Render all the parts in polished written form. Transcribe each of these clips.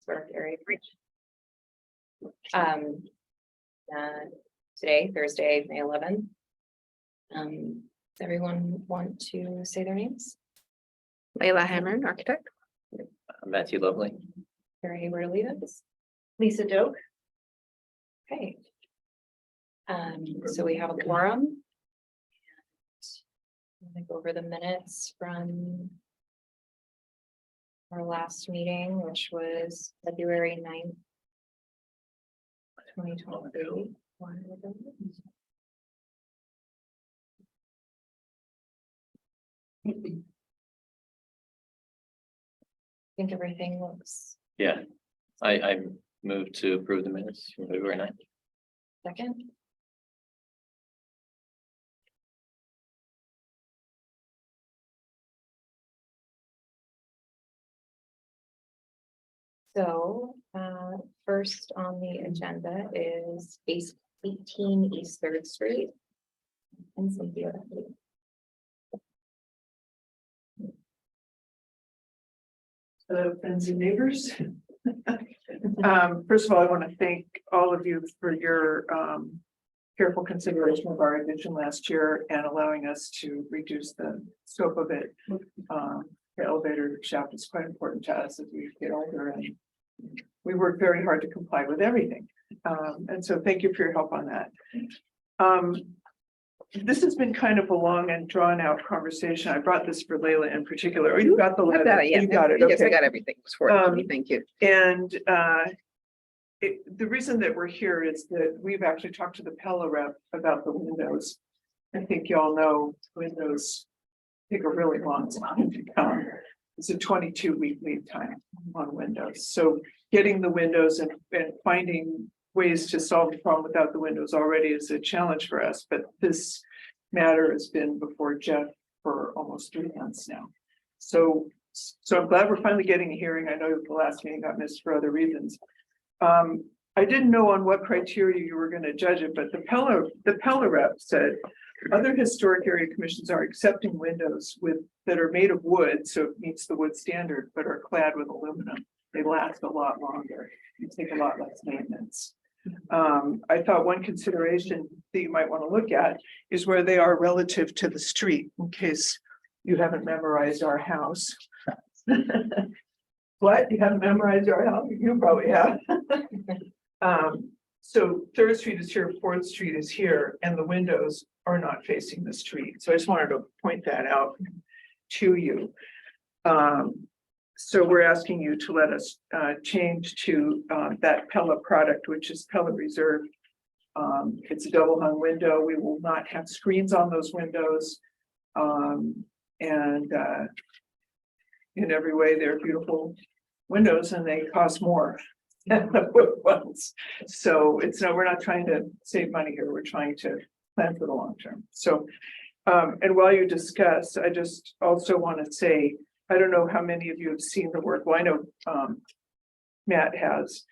Historic area breach. Um, today, Thursday, May 11th. Does everyone want to say their names? Layla Hammer, architect. Matthew Lovely. Carrie Rodriguez. Lisa Doak. Okay. So we have a quorum. I'm gonna go over the minutes from our last meeting, which was February 9th. 2023. I think everything looks Yeah, I moved to approve the minutes from February 9th. second. So, first on the agenda is 18 East Third Street. And Cynthia. Hello, friends and neighbors. First of all, I want to thank all of you for your careful consideration of our addition last year and allowing us to reduce the scope of it. The elevator shaft is quite important to us as we get older, and we work very hard to comply with everything. And so thank you for your help on that. This has been kind of a long and drawn out conversation. I brought this for Layla in particular. Oh, you got the letter. You got it. Yes, I Okay. got everything. It's for it. Thank you. And the reason that we're here is that we've actually talked to the Pella rep about the windows. I think y'all know windows take a really long time to come. It's a 22-week lead time on windows. So getting the windows and finding ways to solve the problem without the windows already is a challenge for us. But this matter has been before Jeff for almost 3 months now. So I'm glad we're finally getting a hearing. I know the last meeting got missed for other reasons. I didn't know on what criteria you were going to judge it, but the Pella rep said other historic area commissions are accepting windows that are made of wood, so it meets the wood standard, but are clad with aluminum. They last a lot longer. You take a lot less maintenance. I thought one consideration that you might want to look at is where they are relative to the street, in case you haven't memorized our house. What? You haven't memorized our house? You probably have. So 3rd Street is here, 4th Street is here, and the windows are not facing the street. So I just wanted to point that out to you. So we're asking you to let us change to that Pella product, which is Pella Reserve. It's a double hung window. We will not have screens on those windows. And in every way, they're beautiful windows and they cost more than the wood ones. So we're not trying to save money here. We're trying to plan for the long term. So, and while you discuss, I just also want to say, I don't know how many of you have seen the work. Well, I know Matt has,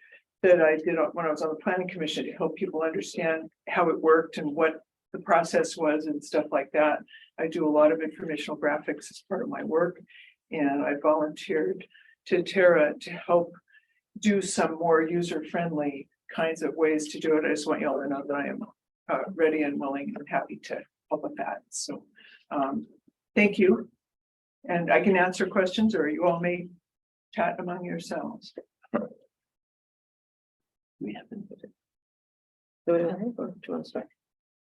that I did when I was on the planning commission to help people understand how it worked and what the process was and stuff like that. I do a lot of informational graphics as part of my work, and I volunteered to Tara to help do some more user-friendly kinds of ways to do it. I just want y'all to know that I am ready and willing and happy to help with that. So thank you. And I can answer questions, or you all may chat among yourselves. We haven't. Do you want to start?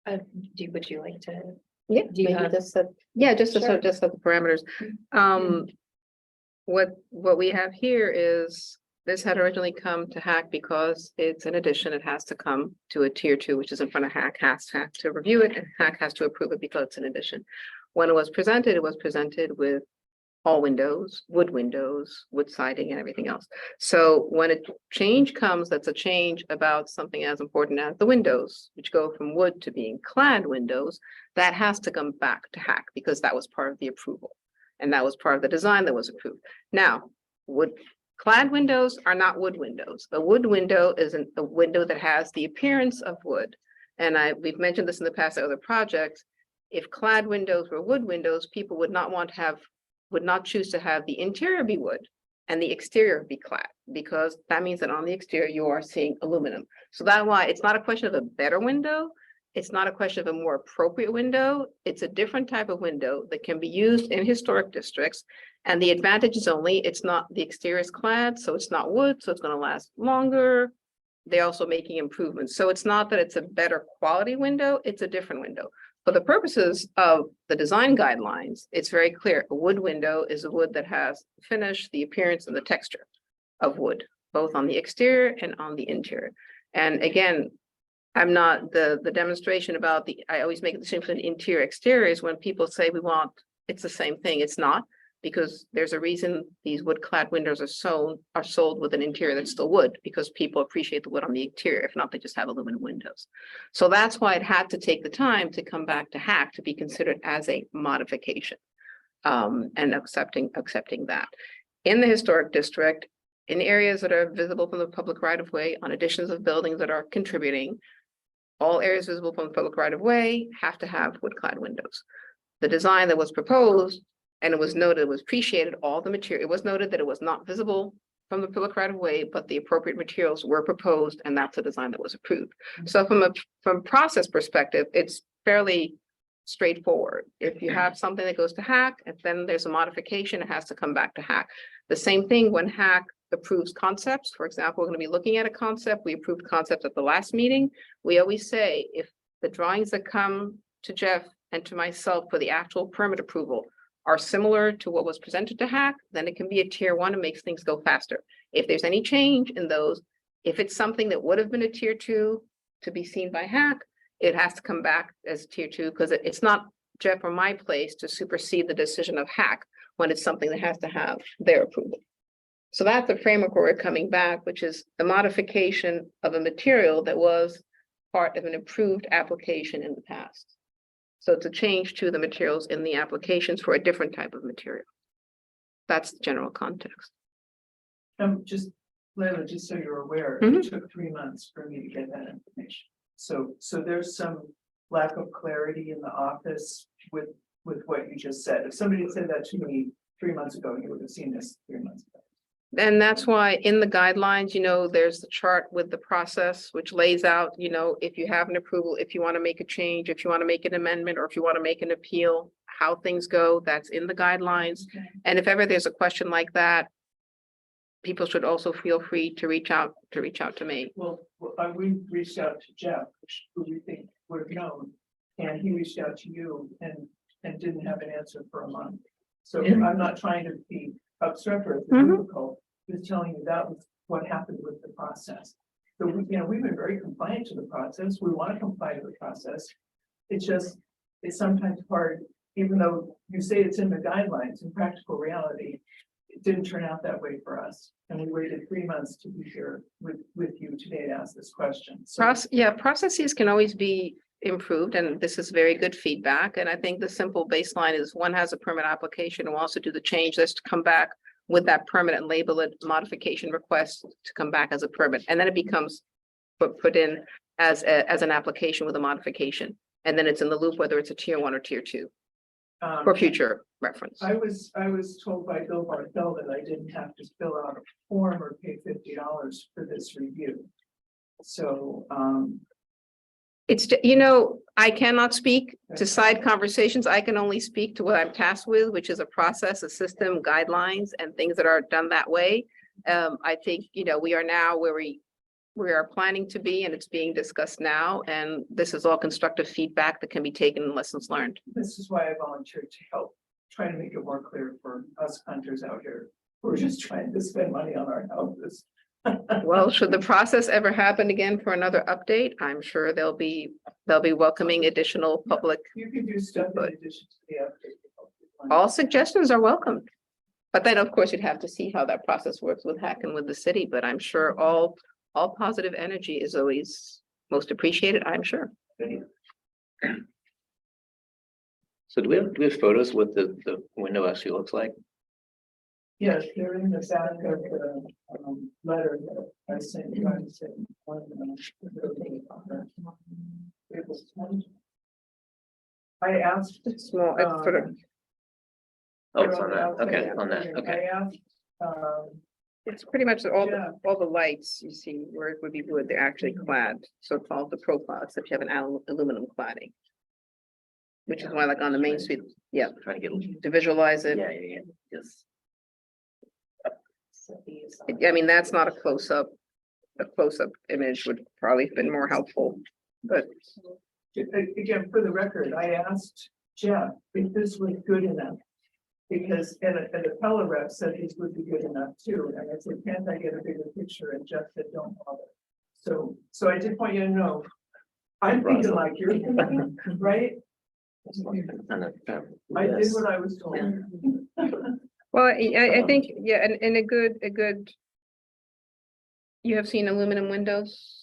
Would you like to? Yeah, Do you maybe have- just set, yeah, just to Sure. just set the parameters. What we have here is, this had originally come to HAC because it's an addition. It has to come to a tier 2, which is in front of HAC, has to review it, and HAC has to approve it because it's an addition. When it was presented with all windows, wood siding and everything else. So when a change comes, that's a change about something as important as the windows, which go from wood to being clad windows, that has to come back to HAC because that was part of the approval. And that was part of the design that was approved. Now, clad windows are not wood windows. The wood window is a window that has the appearance of wood. And we've mentioned this in the past at other projects. If clad windows were wood windows, people would not choose to have the interior be wood and the exterior be clad, because that means that on the exterior you are seeing aluminum. So that's why it's not a question of a better window. It's not a question of a more appropriate window. It's a different type of window that can be used in historic districts. And the advantage is only, it's not, the exterior is clad, so it's not wood, so it's gonna last longer. They're also making improvements. So it's not that it's a better quality window, it's a different window. For the purposes of the design guidelines, it's very clear. A wood window is a wood that has finish, the appearance and the texture of wood, both on the exterior and on the interior. And again, I'm not the demonstration about the, I always make the distinction between interior exterior is when people say we want, it's the same thing. It's not, because there's a reason these wood clad windows are sold with an interior that's still wood, because people appreciate the wood on the interior. If not, they just have aluminum windows. So that's why it had to take the time to come back to HAC to be considered as a modification. And accepting that. In the historic district, in areas that are visible from the public right of way, on additions of buildings that are contributing, all areas visible from the public right of way have to have wood clad windows. The design that was proposed, and it was noted, it was appreciated, all the material, it was noted that it was not visible from the public right of way, but the appropriate materials were proposed, and that's the design that was approved. So from a process perspective, it's fairly straightforward. If you have something that goes to HAC, and then there's a modification, it has to come back to HAC. The same thing when HAC approves concepts. For example, we're going to be looking at a concept. We approved concepts at the last meeting. We always say, if the drawings that come to Jeff and to myself for the actual permit approval are similar to what was presented to HAC, then it can be a tier 1 and makes things go faster. If there's any change in those, if it's something that would have been a tier 2 to be seen by HAC, it has to come back as tier 2, because it's not Jeff or my place to supersede the decision of HAC when it's something that has to have their approval. So that's the framework where we're coming back, which is the modification of a material that was part of an approved application in the past. So it's a change to the materials in the applications for a different type of material. That's the general context. Just, Leila, just so you're aware, Mhm. it took 3 months for me to get that information. So there's some lack of clarity in the office with what you just said. If somebody had said that to me 3 months ago, you would have seen this 3 months ago. And that's why in the guidelines, there's the chart with the process, which lays out, if you have an approval, if you want to make a change, if you want to make an amendment, or if you want to make an appeal, how things go, that's in the guidelines. Okay. And if ever there's a question like that, people should also feel free to reach out to me. Well, we reached out to Jeff, who we think would have known, and he reached out to you and didn't have an answer for a month. So I'm not trying to be obstreperous or Mhm. difficult, just telling you that was what happened with the process. So we've been very compliant to the process. We want to comply to the process. It's sometimes hard, even though you say it's in the guidelines, in practical reality, it didn't turn out that way for us. And we waited 3 months to be here with you today to ask this question. So Processes can always be improved, and this is very good feedback. And I think the simple baseline is one has a permit application and wants to do the change, that's to come back with that permit and label it modification request to come back as a permit. And then it becomes put in as an application with a modification. And then it's in the loop, whether it's a tier 1 or tier 2 for future reference. I was told by Bill Barthel that I didn't have to fill out a form or pay $50 for this review. So, It's, I cannot speak to side conversations. I can only speak to what I'm tasked with, which is a process, a system, guidelines, and things that are done that way. I think, we are now where we are planning to be, and it's being discussed now. And this is all constructive feedback that can be taken and lessons learned. this is why I volunteered to help, try to make it more clear for us hunters out here. We're just trying to spend money on our houses. Well, should the process ever happen again for another update, I'm sure they'll be welcoming additional public. You can do stuff in addition to the update. All suggestions are welcome. But then, of course, you'd have to see how that process works with HAC and with the city, but I'm sure all positive energy is always most appreciated, I'm sure. So do we have photos what the window actually looks like? Yes, they're in the back of the letter that I sent you. I sent one, it was 20. I asked. It's small, it's sort of, Oh, it's on that. Okay, on that. Okay. I asked It's pretty much Yeah. all the lights you see where it would be wood, they're actually clad, so it follows the profile, except you have an aluminum cladding. Which is why like on the main street, yeah, Trying to get, to visualize it, yeah, yes. I mean, that's not a close-up. A close-up image would probably have been more helpful, but Again, for the record, I asked Jeff if this was good enough. Because, and the Pella rep said these would be good enough too, and I said, can't I get a bigger picture, and Jeff said, don't bother. So I did want you to know, I'm thinking like you're thinking, right? I did what I was told. well, I think, yeah, and a good. You have seen aluminum windows?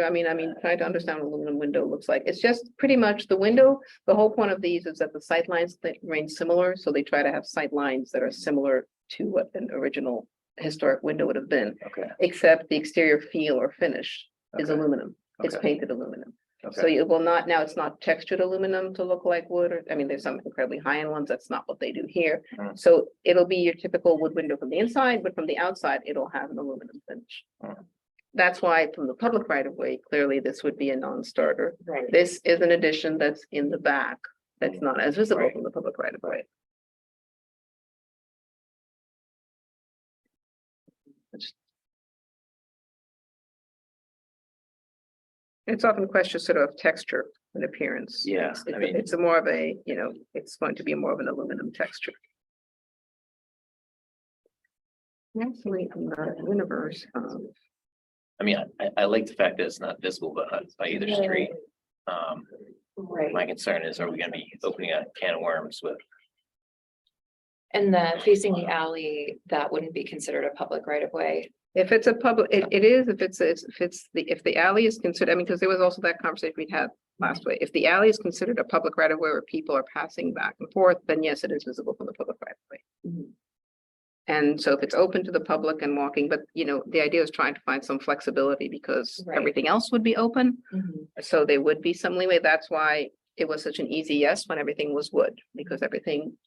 I mean, trying to understand what aluminum window looks like. It's just pretty much the window. The whole point of these is that the sight lines that remain similar, so they try to have sight lines that are similar to what an original historic window would have been, Okay, except the exterior feel or finish is Okay. aluminum. It's Okay. painted aluminum. So okay, it will not, now it's not textured aluminum to look like wood, or, I mean, there's some incredibly high-end ones, that's not what they do here. Mm. So it'll be your typical wood window from the inside, but from the outside, it'll have an aluminum finish. Mm. That's why from the public right of way, clearly this would be a non-starter. Right. This is an addition that's in the back, that's not as visible Right. from the public right of way. It's often a question sort of texture and appearance. Yeah, I mean- It's a more of a, it's going to be more of an aluminum texture. Actually, in the universe of, I mean, I like the fact that it's not visible by either street. Right, My concern is, are we gonna be opening a can of worms with, and the facing the alley, that wouldn't be considered a public right of way. if it's a public, it is, if the alley is considered, I mean, because there was also that conversation we had last week. If the alley is considered a public right of way where people are passing back and forth, then yes, it is visible from the public right of way. Mhm. And so if it's open to the public and walking, but the idea is trying to find some flexibility because Right. everything else would be open. Mhm. So there would be some leeway. That's why it was such an easy yes when everything was wood, because everything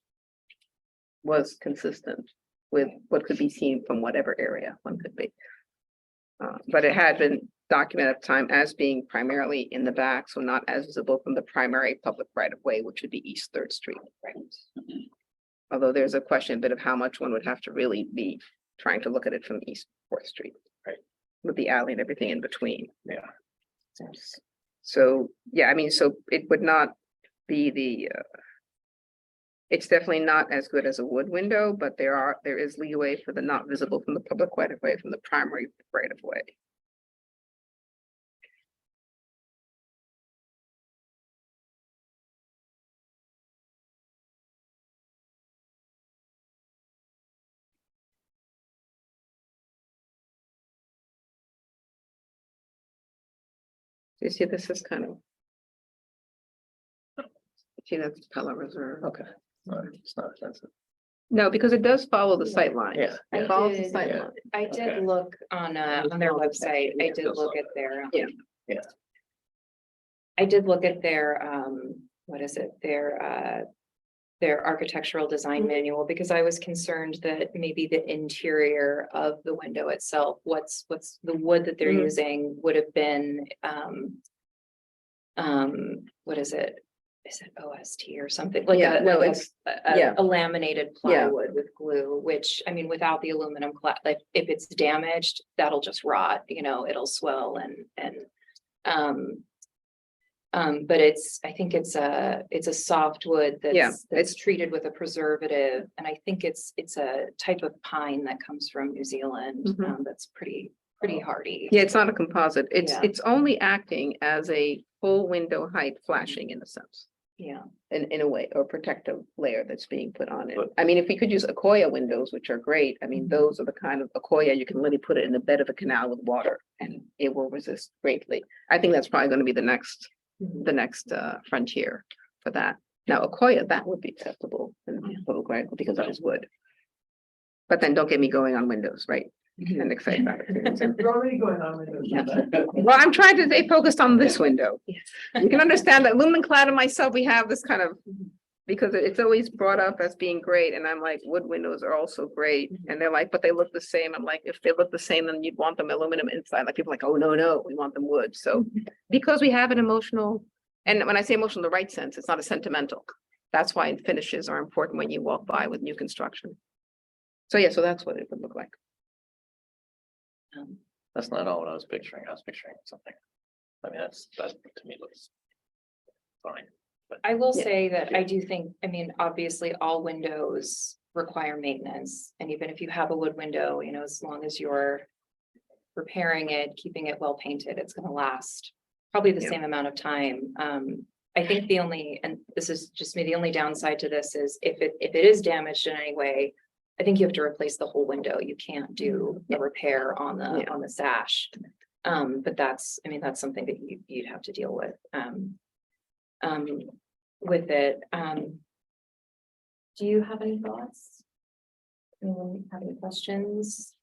was consistent with what could be seen from whatever area one could be. But it had been documented at the time as being primarily in the back, so not as visible from the primary public right of way, which would be East Third Street. Right. Although there's a question a bit of how much one would have to really be trying to look at it from East Fourth Street. Right. With the alley and everything in between. yeah, So, yeah, I mean, so it would not be it's definitely not as good as a wood window, but there is leeway for the not visible from the public right of way from the primary right of way. You see, this is kind of. See, that's Pella Reserve. okay. No, it's not offensive. No, because it does follow the sight line. Yeah, I It follows the did- sight yeah. line. I did Okay. look on their website, I did look at their. Yeah. Yeah. I did look at their, what is it, their architectural design manual, because I was concerned that maybe the interior of the window itself, what's the wood that they're Mhm. using would have been, what is it? Is it OST or something like Yeah, no, it's- yeah. a laminated Yeah. plywood with glue, which, I mean, without the aluminum like if it's damaged, that'll just rot, it'll swell but I think it's a softwood Yeah, that's treated with a preservative, and I think it's a type of pine that comes from New Zealand, Mhm. that's pretty hardy. Yeah, it's not a composite. Yeah. It's only acting as a full window height flashing in a sense. Yeah, In a way, or protective layer that's being put on it. But- I mean, if we could use Akoya windows, which are great, I mean, Mhm. those are the kind of Akoya, you can literally put it in the bed of a canal with water and it will resist greatly. I think that's probably gonna be the next frontier for that. Now, Akoya, that would be acceptable in Yeah. public right because that is wood. But then don't get me going on windows, right? Mhm. And excited about it. We're already going on with Yeah. this. Well, I'm trying to stay focused on this window. Yes. You can understand that lumen clad and myself, we have this kind of because it's always brought up as being great, and I'm like, wood windows are also great, and they're like, but they look the same. I'm like, if they look the same, then you'd want them aluminum inside. Like people are like, oh, no, we want them wood. So because we have an emotional, and when I say emotional, in the right sense, it's not a sentimental. That's why finishes are important when you walk by with new construction. So yeah, so that's what it would look like. That's not all what I was picturing. I was picturing something. I mean, that to me looks fine. I will Yeah. say that I do think, I mean, obviously, all windows require maintenance. And even if you have a wood window, you know, as long as you're repairing it, keeping it well painted, it's gonna last probably the Yeah. same amount of time. I think the only, and this is just me, the only downside to this is if it is damaged in any way, I think you have to replace the whole window. You can't do a repair on Yeah. the sash. But that's, I mean, that's something that you'd have to deal with. With it. Do you have any thoughts? Anyone have any questions?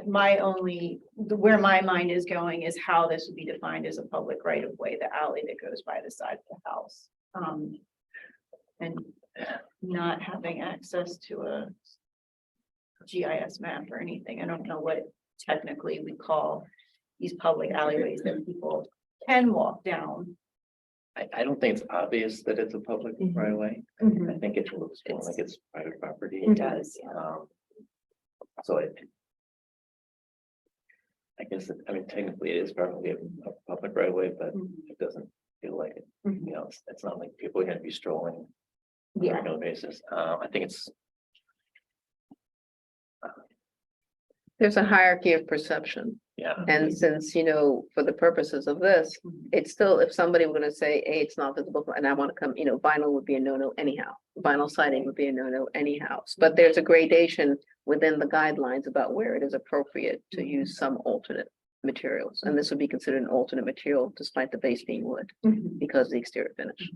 My only, where my mind is going is how this would be defined as a public right of way, the alley that goes by the side of the house. And not having access to a GIS map or anything. I don't know what technically we call these public alleyways that people can walk down. I don't think it's obvious that it's a public Mhm. right away. I think it looks more like it's private property. It does, yeah. So I guess, I mean, technically it is probably a public right away, but it doesn't feel like it, you know, it's not like people are gonna be strolling on a Yeah. regular basis. I think it's, There's a hierarchy of perception. yeah, And since, you know, for the purposes of this, it's still, if somebody were gonna say, hey, it's not visible, and I wanna come, you know, vinyl would be a no-no anyhow. Vinyl siding would be a no-no anyhow. But there's a gradation within the guidelines about where it is appropriate to use some alternate materials. And this would be considered an alternate material despite the base being wood because of the exterior finish.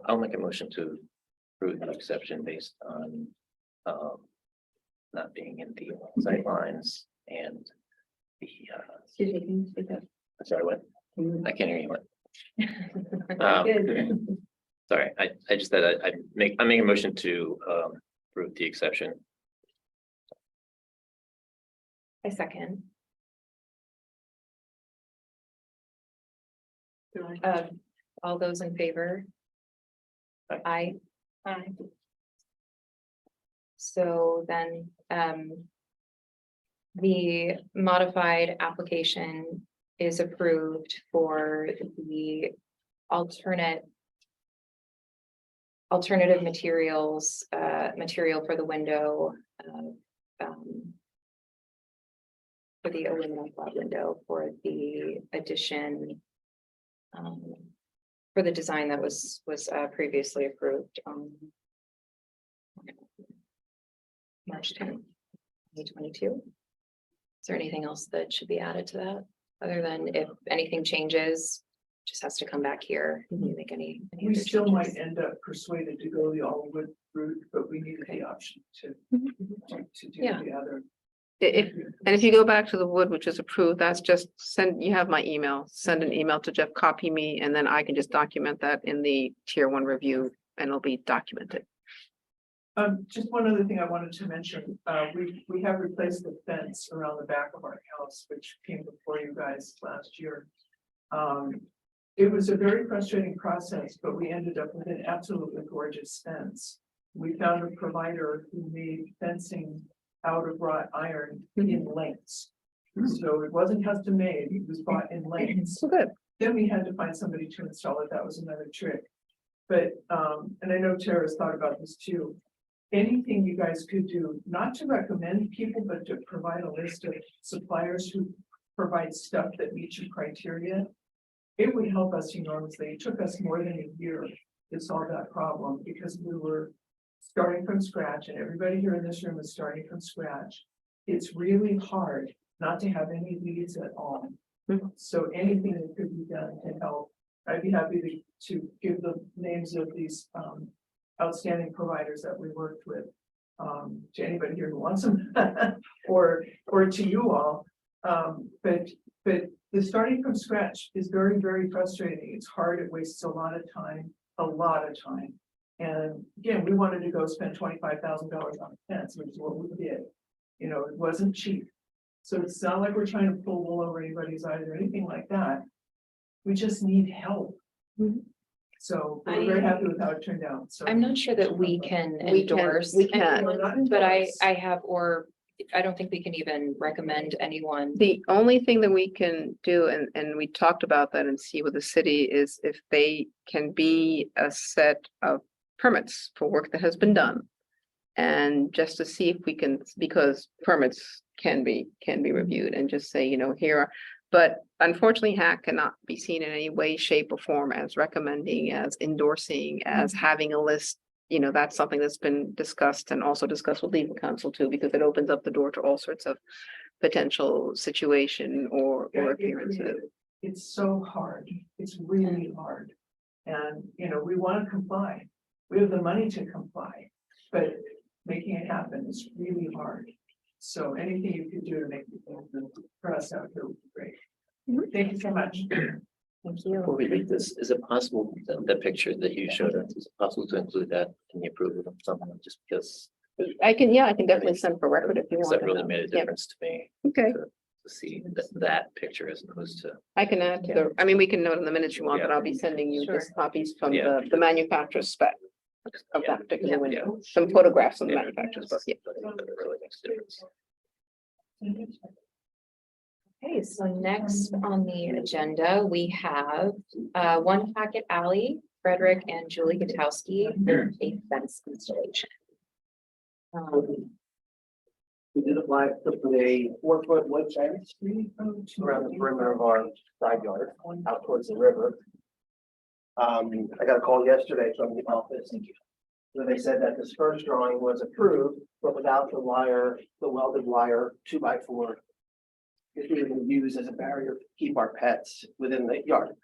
I'll make a motion to approve the exception based on not being in the sight lines and the Excuse me, can you speak up? sorry, what? I can't hear you. What? Sorry, I just said I'm making a motion to approve the exception. I second. All those in favor? Aye. Aye. So then, the modified application is approved for the alternative materials, material for the window, for the aluminum flat window for the addition, for the design that was previously approved on March 10th, 2022. Is there anything else that should be added to that, other than if anything changes, just has to come back here and you make any We other still might changes? end up persuaded to go the all wood route, but we needed the option to do Yeah. the other. And if you go back to the wood, which is approved, that's just send, you have my email, send an email to Jeff, copy me, and then I can just document that in the tier 1 review and it'll be documented. Just one other thing I wanted to mention, we have replaced the fence around the back of our house, which came before you guys last year. It was a very frustrating process, but we ended up with an absolutely gorgeous fence. We found a provider who made fencing out of wrought iron in lengths. So it wasn't custom made, it was bought in lengths. So good. Then we had to find somebody to install it. That was another trick. But, and I know Tara's thought about this too. Anything you guys could do, not to recommend people, but to provide a list of suppliers who provide stuff that meets your criteria. It would help us enormously. It took us more than a year to solve that problem because we were starting from scratch, and everybody here in this room is starting from scratch, it's really hard not to have any leads at all. Mhm. So anything that could be done to help, I'd be happy to give the names of these outstanding providers that we worked with. To anybody here who wants them, or to you all. But the starting from scratch is very, very frustrating. It's hard, it wastes a lot of time. And again, we wanted to go spend $25,000 on a fence, which is what we did. You know, it wasn't cheap. So it's not like we're trying to pull wool over anybody's eyes or anything like that. We just need help. Mhm. So we're very happy with how it turned out. So I'm not sure that we can We can- endorse we can. anyone, but I have, or I don't think we can even recommend anyone. The only thing that we can do, and we talked about that and see with the city, is if they can be a set of permits for work that has been done. And just to see if we can, because permits can be reviewed, and just say, you know, here. But unfortunately, hack cannot be seen in any way, shape, or form as recommending, as endorsing, as having a list. You know, that's something that's been discussed and also discussed with legal counsel too, because it opens up the door to all sorts of potential situation or appearances. It's so hard. It's really hard. And, you know, we want to comply. We have the money to comply, but making it happen is really hard. So anything you could do to make it happen for us out here would be great. Thank you so much. Thank you. Before we leave this, is it possible, the picture that you showed us, is it possible to include that in the approval of someone, just because? I can definitely send for record if you Because want. that really to know. made a Yeah. difference to me, Okay, to see that picture as opposed to. I can add to the, I mean, we can note in the minutes you want, but I'll be sending you Sure. just copies from Yeah. the manufacturer's spec of Yeah. that particular Yeah. window, some photographs of the Yeah. manufacturer's book, yeah. That really makes a difference. Okay, so next on the agenda, we have One Packet Alley, Frederick and Julie Gutowski, a fence installation. We did apply to put a 4-foot wood fence around the perimeter of our side yard, out towards the river. I got a call yesterday from the office. Where they said that this first drawing was approved, but without the wire, the welded wire 2x4. It's being used as a barrier to keep our pets within the yard.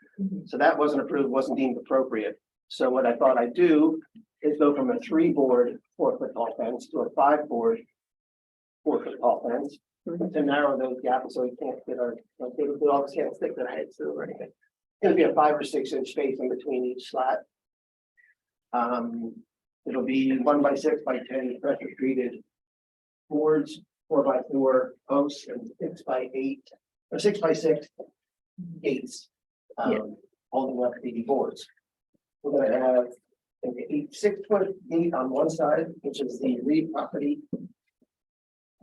So that wasn't approved, wasn't deemed appropriate. So what I thought I'd do is go from a 3-board 4-foot tall fence to a 5-board 4-foot tall fence. To narrow those gaps so we can't get our, we always can't stick their heads through or anything. It's gonna be a 5 or 6 inch space in between each slat. It'll be 1x6 by 10 pressure treated boards, 4x4 posts, and 6x8 or 6x6 gates. Holding up the boards. We're gonna have an 6-foot gate on one side, which is the Reed property.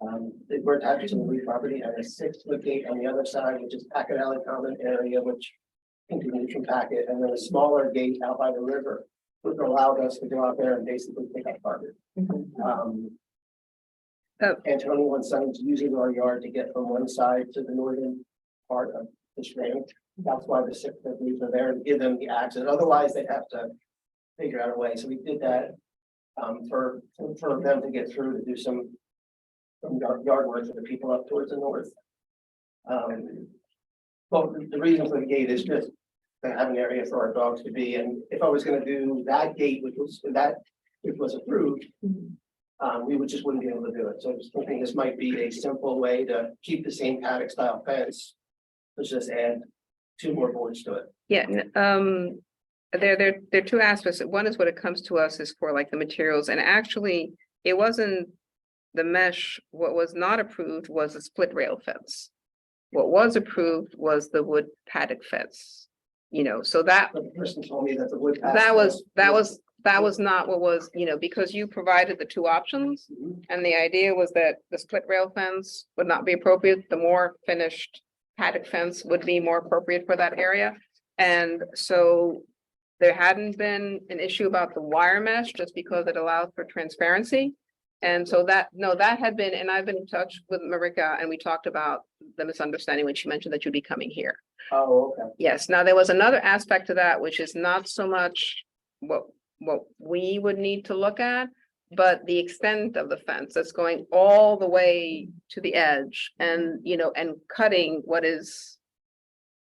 We're attached to the Reed property, and a 6-foot gate on the other side, which is Packet Alley Common area, which continues from Packet, and then a smaller gate out by the river, which allowed us to go out there and basically pick up garbage. Antonio and Sons uses our yard to get from one side to the northern part of the stream. That's why the 6-foot gates are there, to give them the access. Otherwise, they'd have to figure out a way. So we did that for them to get through to do some yard work for the people up towards the north. Well, the reason for the gate is just to have an area for our dogs to be, and if I was gonna do that gate, which was approved, we wouldn't be able to do it. So I was thinking this might be a simple way to keep the same paddock style fence. Let's just add 2 more boards to it. Yeah, there are 2 aspects. One is what it comes to us is for like the materials, and actually it wasn't the mesh. What was not approved was a split rail fence. What was approved was the wood paddock fence, you know, so that But the person told me that the wood. that was not what was, you know, because you provided the 2 options. And the idea was that the split rail fence would not be appropriate. The more finished paddock fence would be more appropriate for that area. And so there hadn't been an issue about the wire mesh just because it allowed for transparency. And so that had been, and I've been in touch with Marika, and we talked about the misunderstanding when she mentioned that you'd be coming here. Oh, okay. Yes, now there was another aspect to that, which is not so much what we would need to look at, But the extent of the fence that's going all the way to the edge and, and cutting what is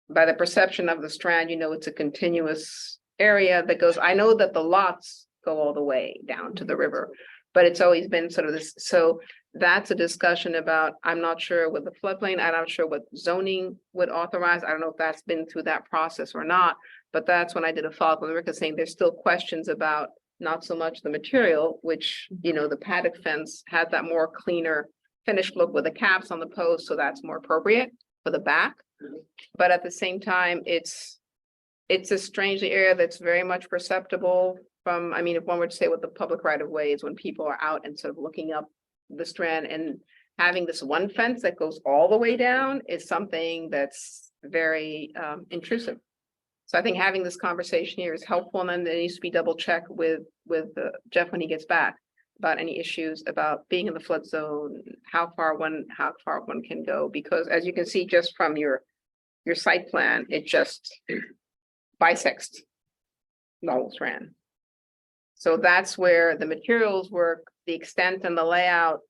by the perception of the Strand, it's a continuous area that goes, I know that the lots go all the way down to the river, but it's always been sort of this, so that's a discussion about, I'm not sure with the floodplain, I'm not sure what zoning would authorize. I don't know if that's been through that process or not, but that's when I did a follow-up with Rick saying there's still questions about not so much the material, which, the paddock fence had that more cleaner finished look with the caps on the post, so that's more appropriate for the back. But at the same time, it's a strangely area that's very much perceptible from, if one were to say what the public right of way is, when people are out and sort of looking up the Strand and having this one fence that goes all the way down is something that's very intrusive. So I think having this conversation here is helpful, and then there needs to be double check with Jeff when he gets back about any issues about being in the flood zone, how far one can go, because as you can see just from your site plan, it just bisects the whole Strand. So that's where the materials work, the extent and the layout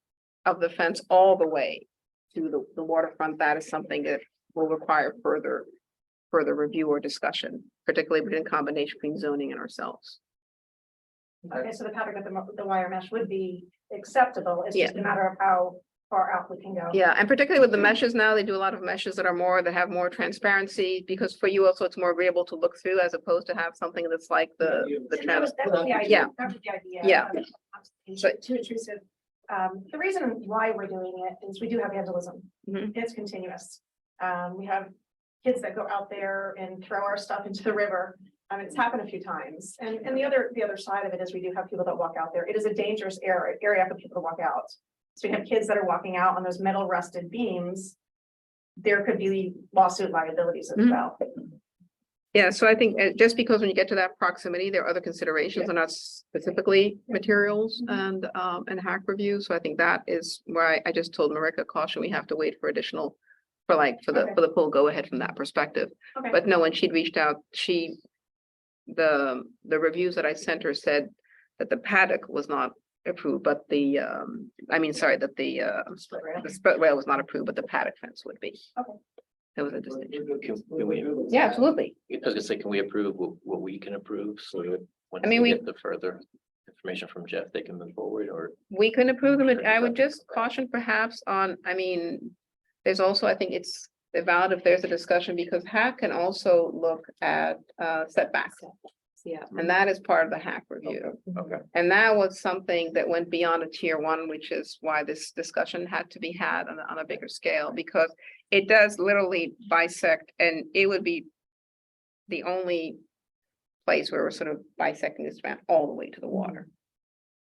of the fence all the way to the waterfront. That is something that will require further review or discussion, particularly within combination between zoning and ourselves. Okay, so the pattern of the wire mesh would be acceptable. It's Yeah. just a matter of how far out we can go. Yeah, and particularly with the meshes now, they do a lot of meshes that have more transparency, because for you also it's more agreeable to look through as opposed to have something that's like the And that was the idea. Yeah. That was the idea. Yeah. Too intrusive. The reason why we're doing it is we do have vandalism. Mhm. It's continuous. We have kids that go out there and throw our stuff into the river. It's happened a few times. And the other side of it is we do have people that walk out there. It is a dangerous area for people to walk out. So we have kids that are walking out on those metal rusted beams. There could be lawsuit liabilities as Mhm. well. Yeah, so I think just because when you get to that proximity, there are other considerations and not specifically materials and hack review. So I think that is where I just told Marika caution, we have to wait for additional for the full go ahead from that perspective. Okay. But no, when she'd reached out, the reviews that I sent her said that the paddock was not approved, but that Split rail. the split rail was not approved, but the paddock fence would be. Okay. There was a distinction. Can we, Yeah, absolutely. I was gonna say, can we approve what we can approve, so that once I mean, we we- get the further information from Jeff, they can move forward, or? We can approve them, and I would just caution perhaps on, there's also, I think it's valid if there's a discussion, because hack can also look at setbacks. Yeah. And that is part of the hack review. Okay. And that was something that went beyond a tier one, which is why this discussion had to be had on a bigger scale, because it does literally bisect, and it would be the only place where we're sort of bisecting this Strand all the way to the water.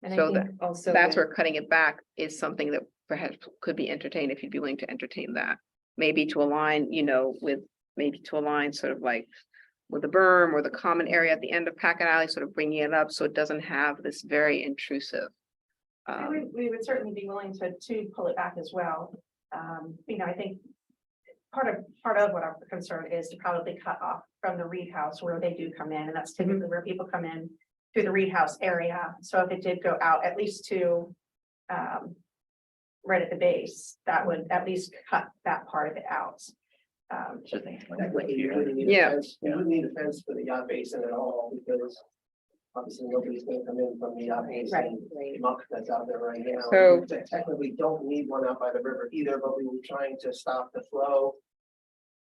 And I So think also That's with- where cutting it back is something that perhaps could be entertained, if you'd be willing to entertain that. Maybe to align, sort of like with the berm or the common area at the end of Packet Alley, sort of bringing it up so it doesn't have this very intrusive. And we would certainly be willing to pull it back as well. I think part of what our concern is to probably cut off from the Reed House where they do come in, and that's typically where people come in through the Reed House area. So if it did go out at least to right at the base, that would at least cut that part of it out. Just think like Technically, you wouldn't need a Yeah. fence, you wouldn't need a fence for the yacht basin at all, because obviously nobody's gonna come in from the yacht basin. Right. Muck that's out there right now. So- We technically don't need one out by the river either, but we were trying to stop the flow.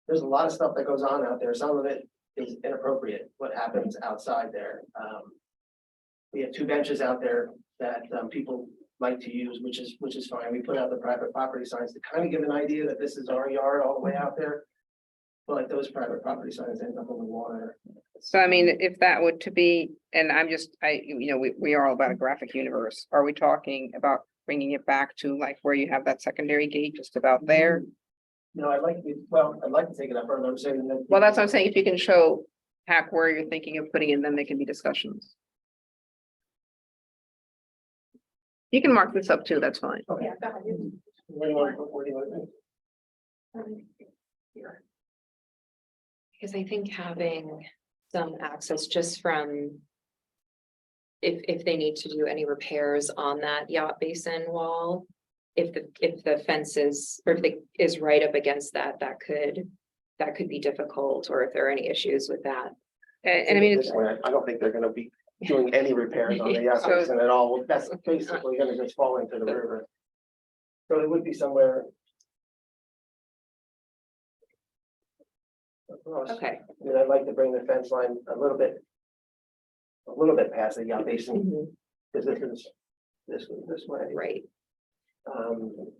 There's a lot of stuff that goes on out there. Some of it is inappropriate, what happens outside there. We have 2 benches out there that people like to use, which is fine. We put out the private property signs to kind of give an idea that this is our yard all the way out there. But those private property signs end up in the water. So if that were to be, and we are all about a graphic universe, are we talking about bringing it back to like where you have that secondary gate just about there? No, I'd like to take it up further. I'm saying that. Well, that's what I'm saying, if you can show hack where you're thinking of putting it, then there can be discussions. You can mark this up too, that's fine. Okay. Yeah, that would be- Where do you want to Here. Because I think having some access just from if they need to do any repairs on that yacht basin wall. If the fence is, or if it is right up against that, that could be difficult, or if there are any issues with that. And I mean, This way, I don't think they're gonna be doing any repairs on the yacht So- basin at all. That's basically gonna just fall into the river. So it would be somewhere. across. Okay. I mean, I'd like to bring the fence line a little bit past the yacht basin, Mhm. because this way. Right. Um,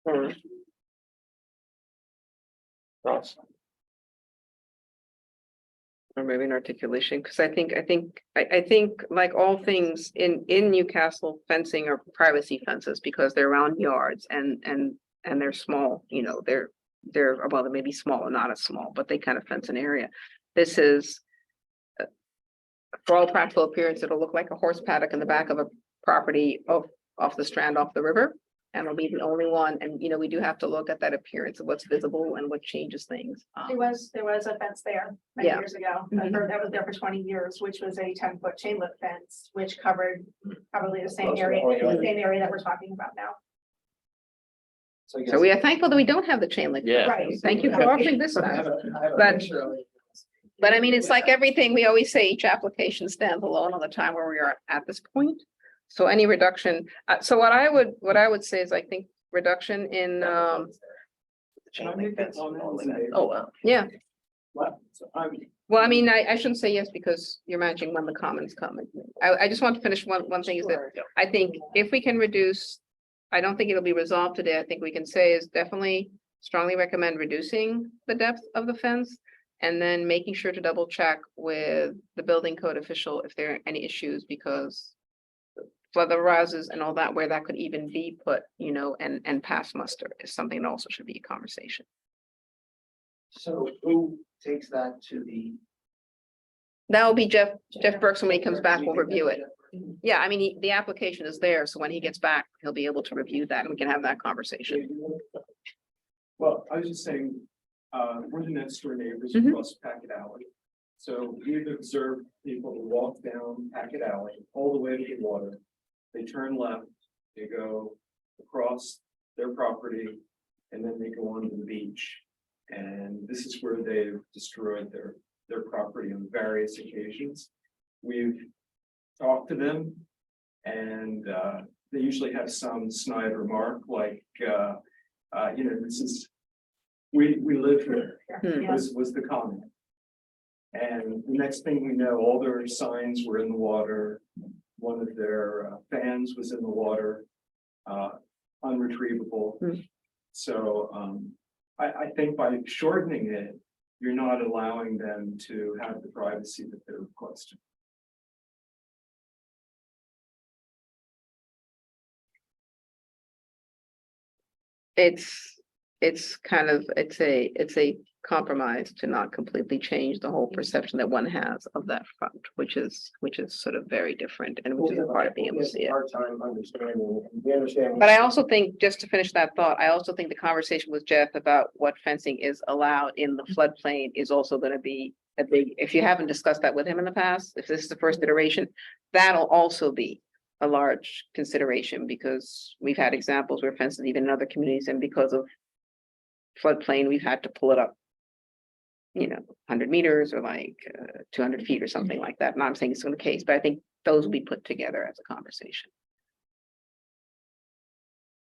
hmm, thoughts? or maybe an articulation, because I think like all things in Newcastle, fencing are privacy fences because they're around yards and they're small, you know, they're, well, they may be small or not as small, but they kind of fence an area. This is for all practical appearance, it'll look like a horse paddock in the back of a property off the Strand, off the river. And it'll be the only one, and you know, we do have to look at that appearance of what's visible and what changes things. There was a fence there many Yeah. years ago, Mhm. that was there for 20 years, which was a 10-foot chain link fence, which covered probably the same Most of the area, whole yard. the same area that we're talking about now. So we are thankful that we don't have the chain link. Yeah. Right. Thank you for offering this I time. have a But- picture of it. But I mean, it's like everything, we always say each application stands alone on the time where we are at this point. So any reduction, so what I would say is I think reduction in, Chain link fence only. Oh, wow. yeah. What? Well, I mean, I shouldn't say yes because you're managing when the comments come. I just want to finish one thing is that Sure. I think if we can reduce, I don't think it'll be resolved today. I think we can say is definitely strongly recommend reducing the depth of the fence. And then making sure to double check with the building code official if there are any issues because flood rises and all that, where that could even be put, you know, and pass muster is something that also should be a conversation. So who takes that to the? That will be Jeff Berkson when he comes back, we'll review it. Yeah, I mean, the application is there, so when he gets back, he'll be able to review that and we can have that conversation. Well, I was just saying, we're the next door neighbors Mhm. across Packet Alley. So we've observed people who walk down Packet Alley all the way to the water. They turn left, they go across their property, and then they go onto the beach. And this is where they've destroyed their property on various occasions. We've talked to them and they usually have some snide remark like, you know, this is, we live here, Hmm. was the comment. And the next thing we know, all their signs were in the water. One of their fans was in the water, unretrievable. Hmm. So I think by shortening it, you're not allowing them to have the privacy that they're requesting. It's kind of, it's a compromise to not completely change the whole perception that one has of that front, which is sort of very different and which is a part of being able to see it. Hard time understanding, we understand. But I also think, just to finish that thought, I also think the conversation with Jeff about what fencing is allowed in the floodplain is also gonna be a big, if you haven't discussed that with him in the past, if this is the first iteration, that'll also be a large consideration because we've had examples where fences even in other communities and because of floodplain, we've had to pull it up, you know, 100 meters or like 200 feet or something like that. Not I'm saying it's the case, but I think those will be put together as a conversation.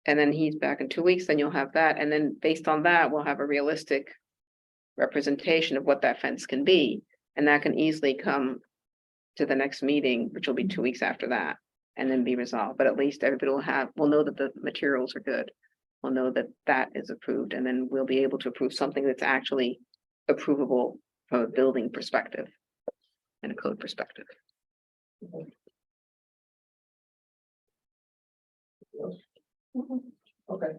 And then he's back in 2 weeks, then you'll have that. And then based on that, we'll have a realistic representation of what that fence can be. And that can easily come to the next meeting, which will be 2 weeks after that, and then be resolved. But at least everybody will know that the materials are good. We'll know that that is approved, and then we'll be able to approve something that's actually approvable from a building perspective and a code perspective. Okay.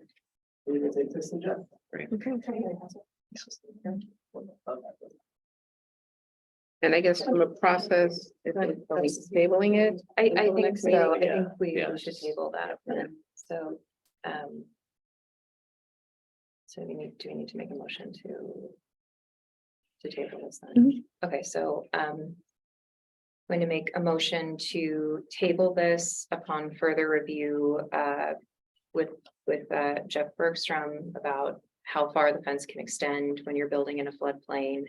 We're gonna take this to Jeff. And I guess from a process, is it tabling it? I Until think next so. I meeting? think we Yeah. should table that. So, so do we need to make a motion to to table this then. Mhm. Okay, so, going to make a motion to table this upon further review, with, Jeff Bergstrom about how far the fence can extend when you're building in a floodplain.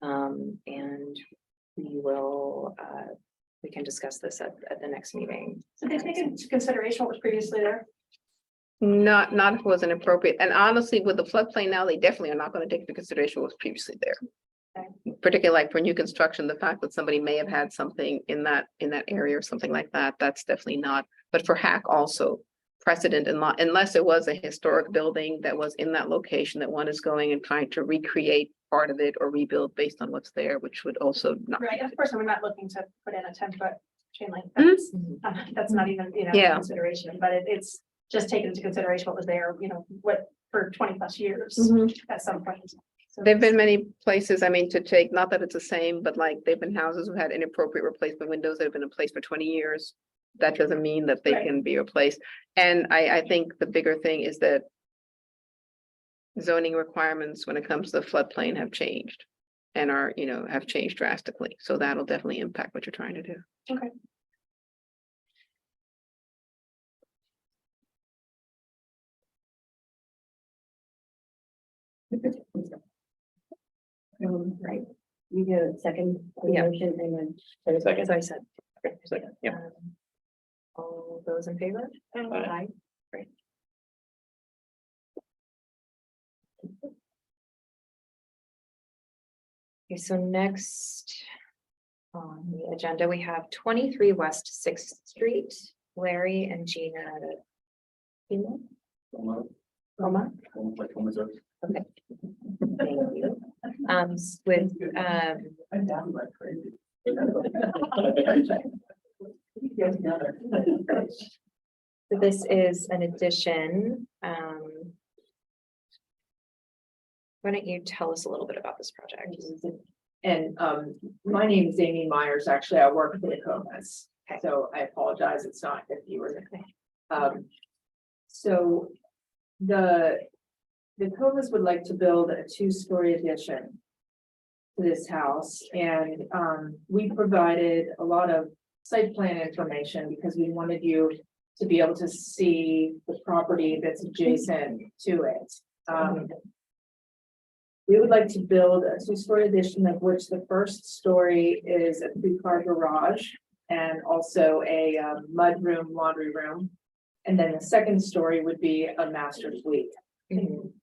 And we will, we can discuss this at the next meeting. So they take into consideration what was previously there. Not if it wasn't appropriate. And honestly, with the floodplain now, they definitely are not going to take into consideration what was previously there. Particularly like for new construction, the fact that somebody may have had something in that area or something like that, that's definitely not. But for hack also precedent and law, unless it was a historic building that was in that location that one is going and trying to recreate part of it or rebuild based on what's there, which would also not. Right, of course, I'm not looking to put in a 10-foot chain link Mhm. fence. That's not even, Yeah. consideration, but it's just taken into consideration what was there, what for 20+ years Mhm. at some point. So There've been many places, I mean, to take, not that it's the same, but like there've been houses who had inappropriate replacement windows that have been in place for 20 years. That doesn't mean that they Right. can be replaced. And I think the bigger thing is that zoning requirements when it comes to the floodplain have changed and are, have changed drastically. So that'll definitely impact what you're trying to do. Okay. Right. You get a second Yeah. motion and then. Second. So I said. Second, yeah. All those in favor? Aye. Great. Okay, so next on the agenda, we have 23 West Sixth Street, Larry and Gina. Gina? Roma? Okay. Thank you. With, I'm down like crazy. so this is an addition. Why don't you tell us a little bit about this project? And my name is Amy Myers. Actually, I work for the Comas. Okay. So I apologize. It's not if you were. So the Comas would like to build a 2-story addition to this house, and we provided a lot of site plan information because we wanted you to be able to see the property that's adjacent to it. We would like to build a 2-story addition, of which the first story is a 3-car garage and also a mudroom, laundry room. And then the second story would be a master suite. Mhm.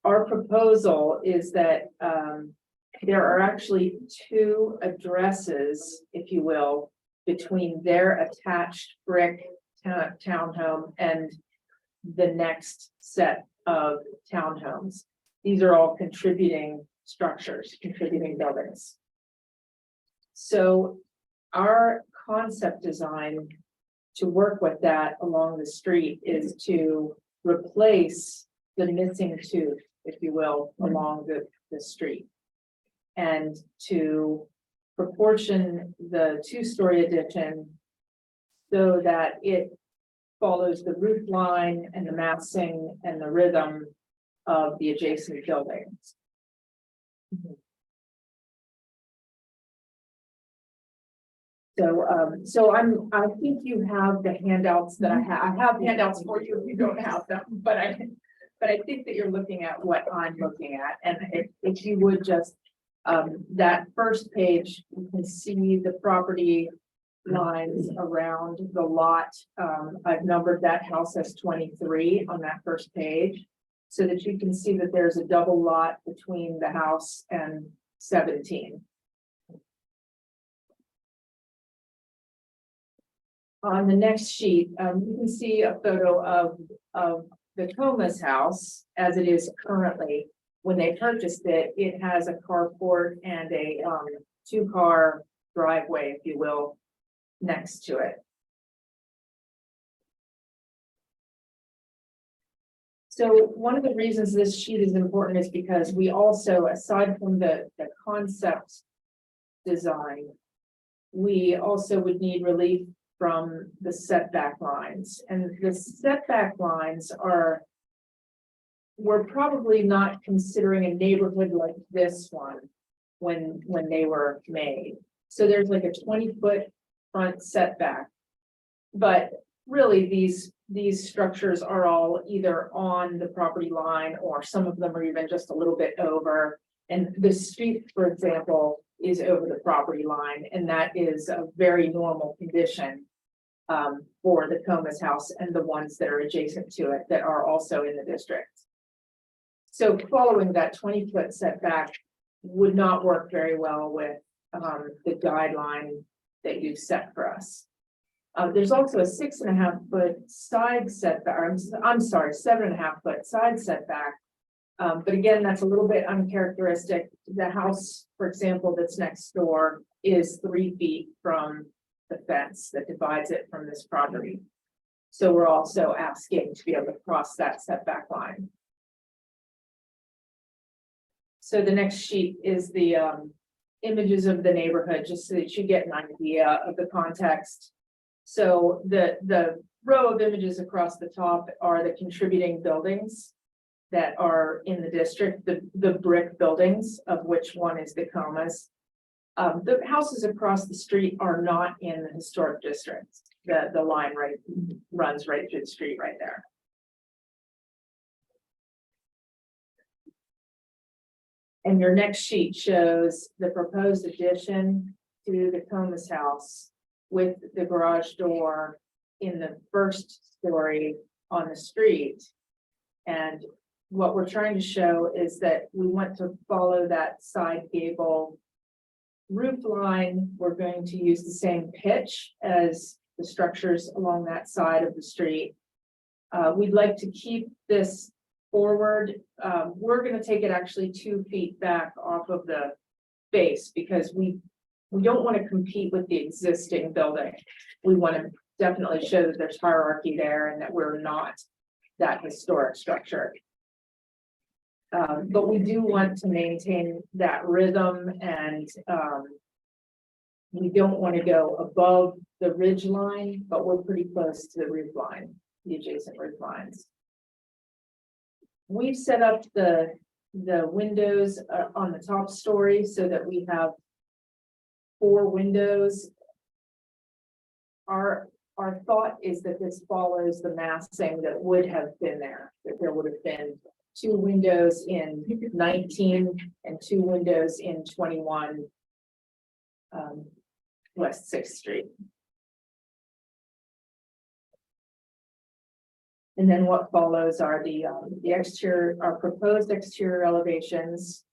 Our proposal is that there are actually 2 addresses, if you will, between their attached brick townhome and the next set of townhomes. These are all contributing structures, contributing buildings. So our concept design to work with that along the street is to replace the missing tooth, if you will, along the street. And to proportion the 2-story addition so that it follows the roof line and the massing and the rhythm of the adjacent buildings. So I think you have the handouts that I have handouts for you if you don't have them, but I think that you're looking at what I'm looking at, and if you would just, that first page, you can see the property lines around the lot. I've numbered that house as 23 on that first page, so that you can see that there's a double lot between the house and 17. On the next sheet, you can see a photo of the Comas house as it is currently. When they purchased it, it has a carport and a 2-car driveway, if you will, next to it. So one of the reasons this sheet is important is because we also, aside from the concept design, we also would need relief from the setback lines, and the setback lines are were probably not considering a neighborhood like this one when they were made. So there's like a 20-foot front setback. But really, these structures are all either on the property line or some of them are even just a little bit over. And the street, for example, is over the property line, and that is a very normal condition for the Comas house and the ones that are adjacent to it that are also in the district. So following that 20-foot setback would not work very well with the guideline that you've set for us. There's also a 6.5-foot side setback, or I'm sorry, 7.5-foot side setback. But again, that's a little bit uncharacteristic. The house, for example, that's next door is 3 feet from the fence that divides it from this property. So we're also asking to be able to cross that setback line. So the next sheet is the images of the neighborhood, just so that you get an idea of the context. So the row of images across the top are the contributing buildings that are in the district, the brick buildings, of which one is the Comas. The houses across the street are not in the historic district. The line runs right through the street right there. And your next sheet shows the proposed addition to the Comas house with the garage door in the first story on the street. And what we're trying to show is that we want to follow that side gable roof line. We're going to use the same pitch as the structures along that side of the street. We'd like to keep this forward. We're going to take it actually 2 feet back off of the base because we don't want to compete with the existing building. We want to definitely show that there's hierarchy there and that we're not that historic structure. But we do want to maintain that rhythm, and we don't want to go above the ridge line, but we're pretty close to the roof line, the adjacent roof lines. We've set up the windows on the top story so that we have 4 windows. Our thought is that this follows the massing that would have been there, that there would have been 2 windows in 19 and 2 windows in 21 West 6th Street. And then what follows are the exterior, our proposed exterior elevations.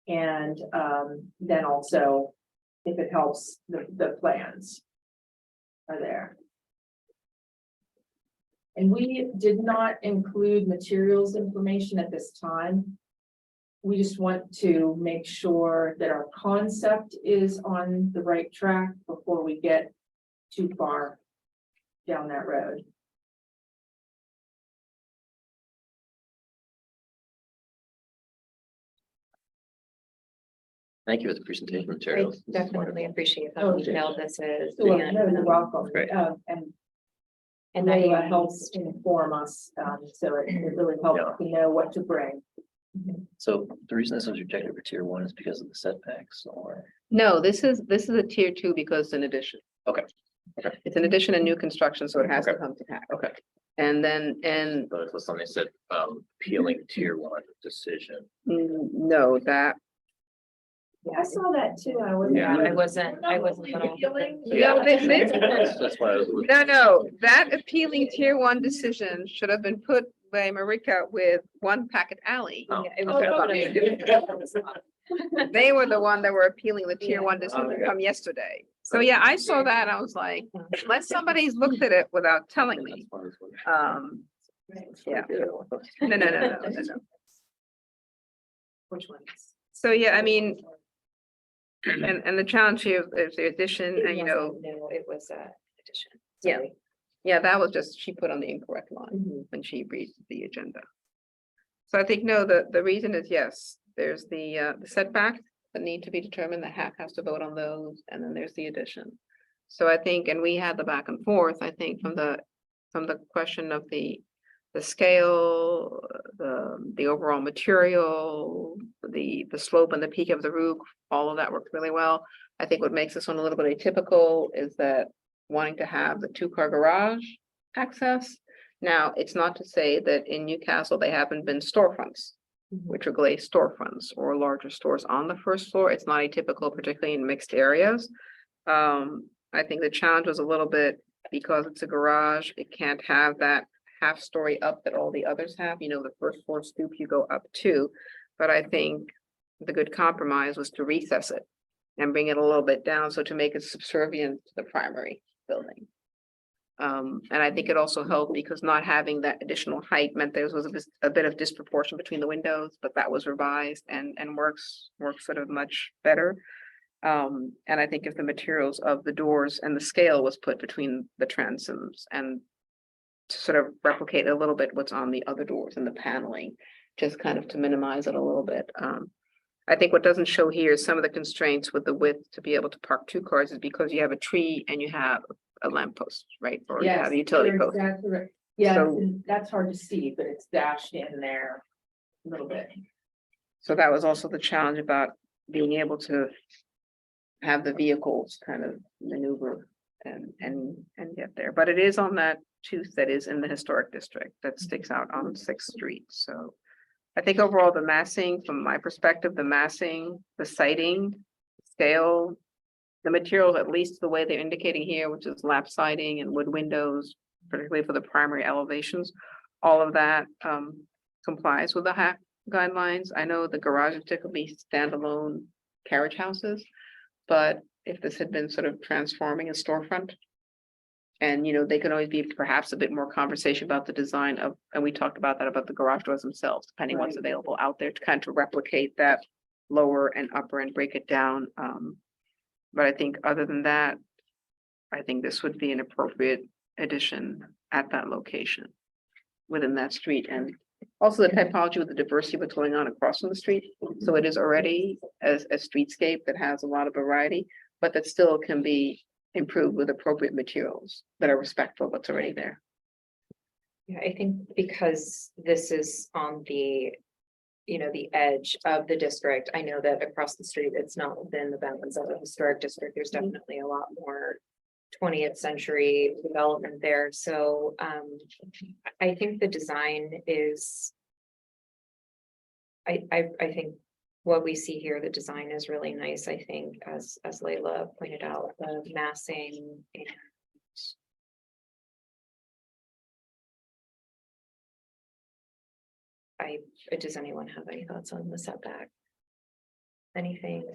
And then also, if it helps, the plans are there. And we did not include materials information at this time. We just want to make sure that our concept is on the right track before we get too far down that road. Thank you for the presentation I materials. definitely appreciate Oh, how detailed this is. So, and, no, you're welcome. Great. And that that you- helps inform us, so it really helps to know what to bring. So the reason this was rejected for tier 1 is because of the setbacks, or? No, this is a tier 2 because it's an addition. Okay. Okay. It's an addition and new construction, so it has to Okay. come to tax. Okay. And then, But it was something that said, appealing tier 1 decision. no, that, I saw that too. I was. Yeah. I wasn't. No, That's why I was. no, that appealing tier 1 decision should have been put by Marika with 1 Packet Alley. Oh, It was okay. They were the one that were appealing the tier 1 decision Okay. from yesterday. So yeah, I saw that. And I was like, unless somebody's looked at it without telling me. Yeah. No. Which ones? So yeah, I mean, and the challenge here is the addition and, No, it was addition. Yeah. Sorry. yeah, that was just, she put on the incorrect line when she read the agenda. So I think, no, the reason is yes, there's the setback that need to be determined, the HAC has to vote on those, and then there's the addition. So I think, and we had the back and forth, I think, from the question of the the scale, the overall material, the slope and the peak of the roof, all of that worked really well. I think what makes this one a little bit atypical is that wanting to have the 2-car garage access. Now, it's not to say that in Newcastle, they haven't been storefronts, which are glazed storefronts or larger stores on the first floor. It's not atypical, particularly in mixed areas. I think the challenge was a little bit because it's a garage, it can't have that half story up that all the others have, you know, the first floor stoop you go up to. But I think the good compromise was to recess it and bring it a little bit down, so to make it subservient to the primary building. And I think it also helped because not having that additional height meant there was a bit of disproportion between the windows, but that was revised and works sort of much better. And I think if the materials of the doors and the scale was put between the transoms and to sort of replicate a little bit what's on the other doors and the paneling, just kind of to minimize it a little bit. I think what doesn't show here is some of the constraints with the width to be able to park 2 cars is because you have a tree and you have a lamppost, right? Or you have a utility you're post. exactly right. Yes, So- and that's hard to see, but it's dashed in there a little bit. So that was also the challenge about being able to have the vehicles kind of maneuver and get there. But it is on that tooth that is in the historic district that sticks out on 6th Street. So I think overall the massing, from my perspective, the massing, the siding, scale, the material, at least the way they're indicating here, which is lap siding and wood windows, particularly for the primary elevations, all of that complies with the HAC guidelines. I know the garages typically standalone carriage houses, but if this had been sort of transforming a storefront, and, you know, they can always be perhaps a bit more conversation about the design of, and we talked about that, about the garage doors themselves, depending what's available out there to kind of replicate that lower and upper and break it down. But I think other than that, I think this would be an appropriate addition at that location within that street. And also the typology with the diversity of what's going on across from the street. So it is already a streetscape that has a lot of variety, but that still can be improved with appropriate materials that are respectful of what's already there. Yeah, I think because this is on the, you know, the edge of the district, I know that across the street, it's not within the bounds of the historic district. There's definitely a lot more 20th century development there. So I think the design is, I think what we see here, the design is really nice. I think as Layla pointed out, the massing and does anyone have any thoughts on the setback? Anything?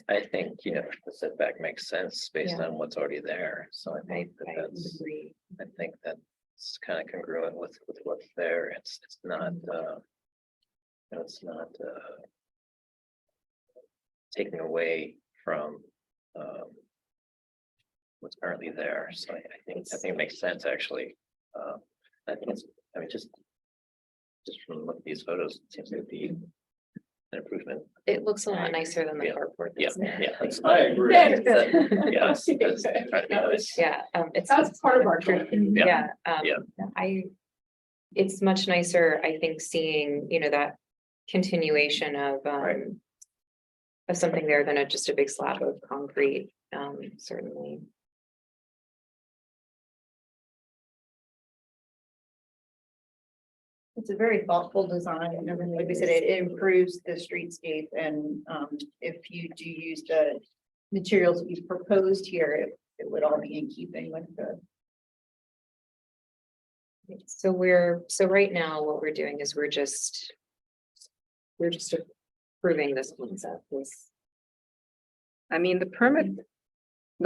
I think, you know, the setback makes sense based Yeah. on what's already there, so I I think that that's, agree. I think that's kind of congruent with what's there. It's not, it's not, taking away from, what's currently there, so I think it makes sense, actually. I think it's, I mean, just from looking at these photos, it seems to be an improvement. It looks a lot nicer than the Yeah. carport. Yeah, that's there. yeah. that's- I agree. Yeah, it's trying to be nice. Yeah, it's. That's part of our training. Yeah, Yeah. It's much nicer, I think, seeing, you know, that continuation of, Right. of something there than just a big slab of concrete, certainly. It's a very thoughtful design, and everything, like we said, it improves the streetscape, and if you do use the materials that you've proposed here, it would all be in keeping with the. So right now, what we're doing is we're just approving this concept, I mean, the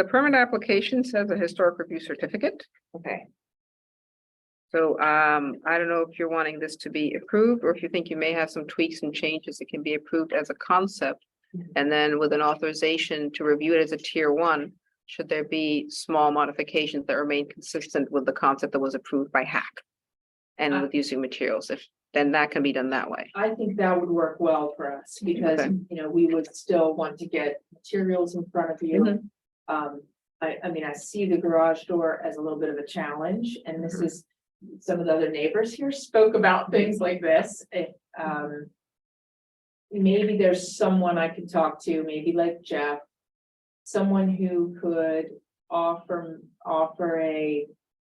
permit application says a historic review certificate. okay. So I don't know if you're wanting this to be approved, or if you think you may have some tweaks and changes that can be approved as a concept. And then with an authorization to review it as a tier 1, should there be small modifications that remain consistent with the concept that was approved by HAC? And with using materials, then that can be done that way. I think that would work well for us because, Okay. you know, we would still want to get materials in front of you. I mean, I see the garage door as a little bit of a challenge, and this is some of the other neighbors here spoke about things like this. Maybe there's someone I could talk to, maybe like Jeff, someone who could offer a